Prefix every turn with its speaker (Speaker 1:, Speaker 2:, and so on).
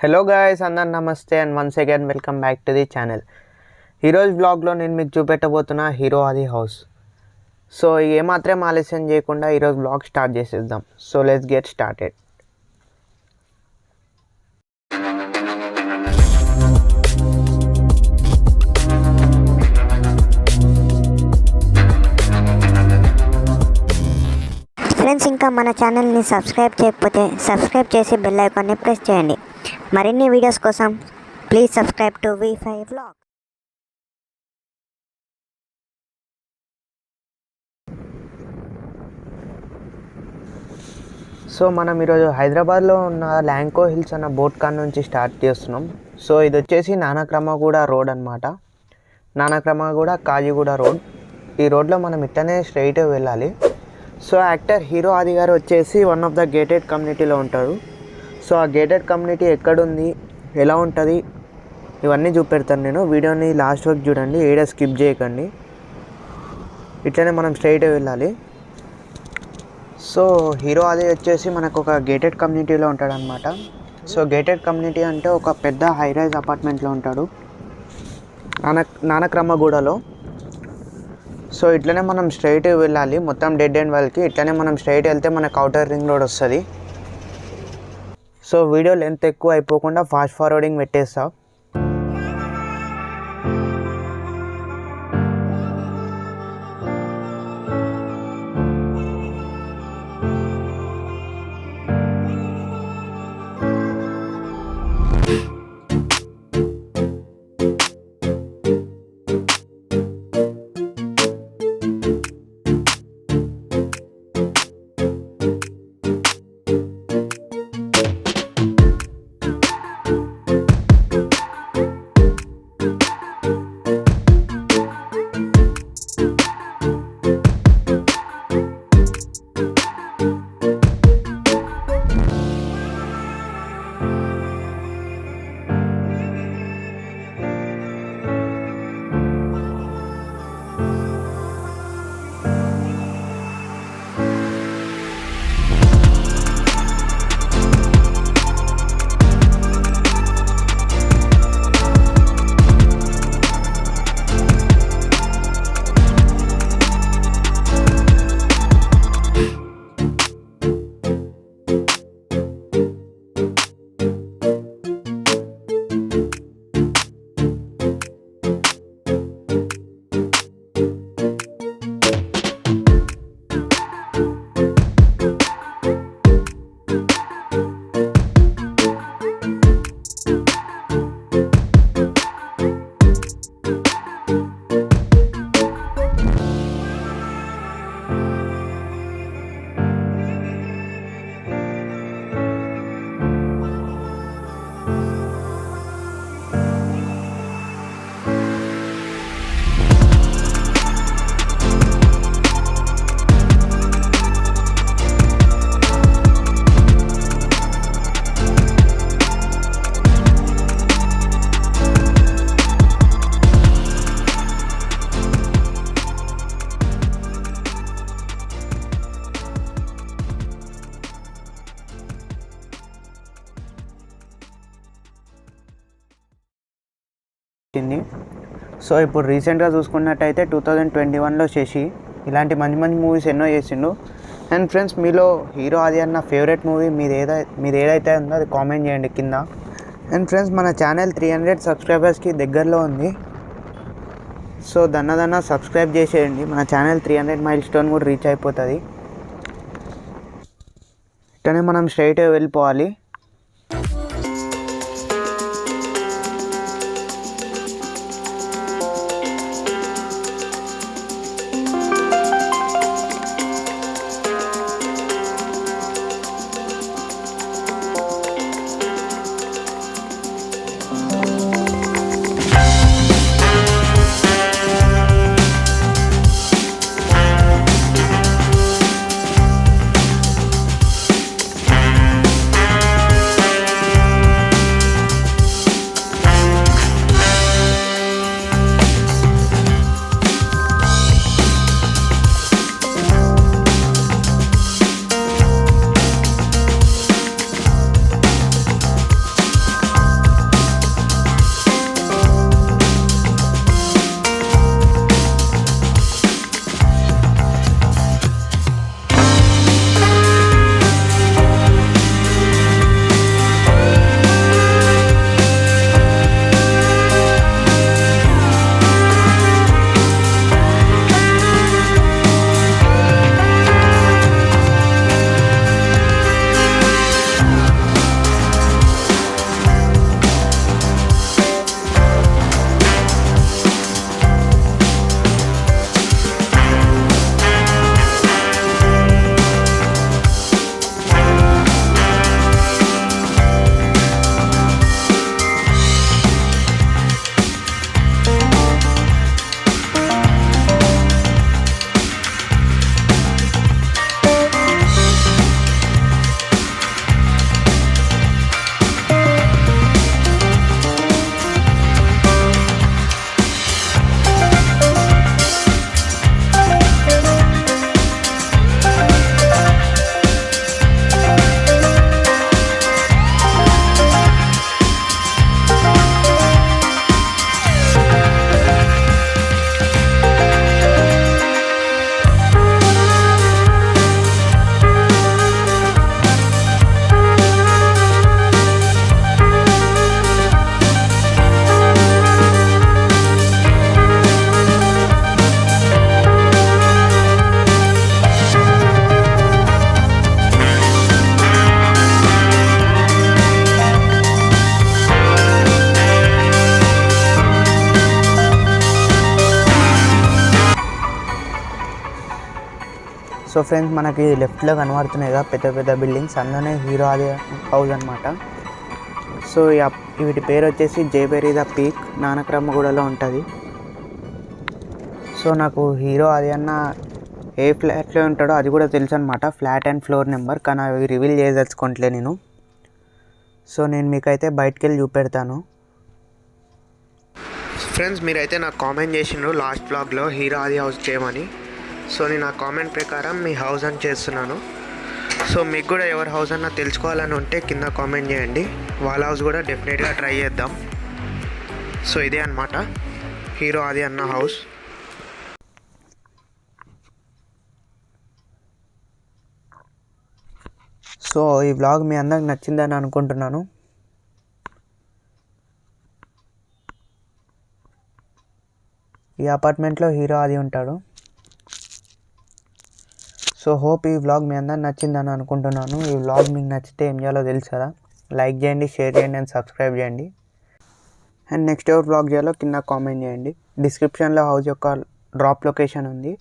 Speaker 1: Hello guys, అందరు నమస్తే and once again welcome back to the channel. ఈరోజు బ్లాగ్లో నేను మీకు చూపెట్టబోతున్నా హీరో ఆది హౌస్. సో ఏమాత్రం ఆలస్యం చేయకుండా ఈరోజు బ్లాగ్ స్టార్ట్ చేసేద్దాం. So let's get started.
Speaker 2: Friends, ఇంకా మన ఛానల్ని సబ్స్క్రైబ్ చేయకపోతే సబ్స్క్రైబ్ చేసి బెల్ ఐకాన్ని ప్రెస్ చేయండి. మరిన్ని వీడియోస్ కోసం please subscribe to V5 Vlog.
Speaker 1: So మనం ఈరోజు హైదరాబాద్లో ఉన్న ల్యాంకో హిల్స్ అన్న బోట్ కాన్ నుంచి స్టార్ట్ చేస్తున్నాం. సో ఇది వచ్చేసి నానక్రమగూడ రోడ్ అనమాట. నానక్రమగూడ కాజిగూడ రోడ్. ఈ రోడ్లో మనం ఇట్టనే స్ట్రైట్ వెళ్ళాలి. సో యాక్టర్ హీరో ఆది గారు వచ్చేసి వన్ ఆఫ్ ద గేటెడ్ కమ్యూనిటీలో ఉంటారు. సో ఆ గేటెడ్ కమ్యూనిటీ ఎక్కడుంది, ఎలా ఉంటుంది, ఇవన్నీ చూపెడతాను నేను. వీడియోని లాస్ట్ వరకు చూడండి, ఏడా స్కిప్ చేయకండి. ఇట్లనే మనం స్ట్రైట్ వెళ్ళాలి. సో హీరో ఆది వచ్చేసి మనకు ఒక గేటెడ్ కమ్యూనిటీలో ఉంటాడనమాట. సో గేటెడ్ కమ్యూనిటీ అంటే ఒక పెద్ద హైరైజ్ అపార్ట్మెంట్లో ఉంటాడు నానక్రమగూడలో. సో ఇట్లనే మనం స్ట్రైట్ వెళ్ళాలి, మొత్తం డెడ్ ఎండ్ వాళ్ళకి. ఇట్లనే మనం స్ట్రైట్ వెళ్తే మనకు అవుటర్ రింగ్ రోడ్ వస్తుంది. సో వీడియో లెంత్ ఎక్కువ అయిపోకుండా ఫాస్ట్ ఫార్వర్డింగ్ పెట్టేస్తా. సో ఇప్పుడు రీసెంట్గా చూసుకున్నట్టయితే 2021లో శశి ఇలాంటి మంచి మంచి మూవీస్ ఎన్నో చేసిండు. అండ్ ఫ్రెండ్స్, మీలో హీరో ఆది అన్న ఫేవరెట్ మూవీ మీరు ఏదైతే ఉందో అది కామెంట్ చేయండి కింద. అండ్ ఫ్రెండ్స్, మన ఛానల్ 300 సబ్స్క్రైబర్స్కి దగ్గరలో ఉంది. సో దన్న సబ్స్క్రైబ్ చేసేయండి. మన ఛానల్ 300 మైల్ స్టోన్ కూడా రీచ్ అయిపోతుంది. ఇట్టనే మనం స్ట్రైట్ వెళ్ళిపోవాలి. సో ఫ్రెండ్స్, మనకి లెఫ్ట్లో కనబడుతున్నాయి కదా పెద్ద పెద్ద బిల్డింగ్స్, అందులోనే హీరో ఆది హౌస్ అనమాట. సో వీటి పేరు వచ్చేసి జేబెరీ ద పీక్, నానక్రమ్మగూడలో ఉంటుంది. సో నాకు హీరో ఆది అన్న ఏ ఫ్లాట్లో ఉంటాడో అది కూడా తెలుసు అనమాట, ఫ్లాట్ అండ్ ఫ్లోర్ నెంబర్, కానీ అవి రివీల్ చేయదలుచుకోవట్లే నేను. సో నేను మీకైతే బయటికి వెళ్ళి చూపెడతాను. ఫ్రెండ్స్, మీరైతే నాకు కామెంట్ చేసిండ్రు లాస్ట్ బ్లాగ్లో హీరో ఆది హౌస్ చేయమని. సో నేను ఆ కామెంట్ ప్రకారం మీ హౌస్ అని చేస్తున్నాను. సో మీకు కూడా ఎవరి హౌస్ అన్నా తెలుసుకోవాలని ఉంటే కింద కామెంట్ చేయండి, వాళ్ళ హౌస్ కూడా డెఫినెట్గా ట్రై చేద్దాం. సో ఇదే అనమాట హీరో ఆది అన్న హౌస్. సో ఈ వ్లాగ్ మీ అందరికి నచ్చిందని అనుకుంటున్నాను. ఈ అపార్ట్మెంట్లో హీరో ఆది ఉంటాడు. సో హోప్ ఈ వ్లాగ్ మీ అందరికి నచ్చిందని అనుకుంటున్నాను. ఈ వ్లాగ్ మీకు నచ్చితే ఏం చేయాలో తెలుసు కదా, లైక్ చేయండి, షేర్ చేయండి అండ్ సబ్స్క్రైబ్ చేయండి. అండ్ నెక్స్ట్ ఎవరు వ్లాగ్ చేయాలో కింద కామెంట్ చేయండి. డిస్క్రిప్షన్లో హౌస్ యొక్క డ్రాప్ లొకేషన్ ఉంది.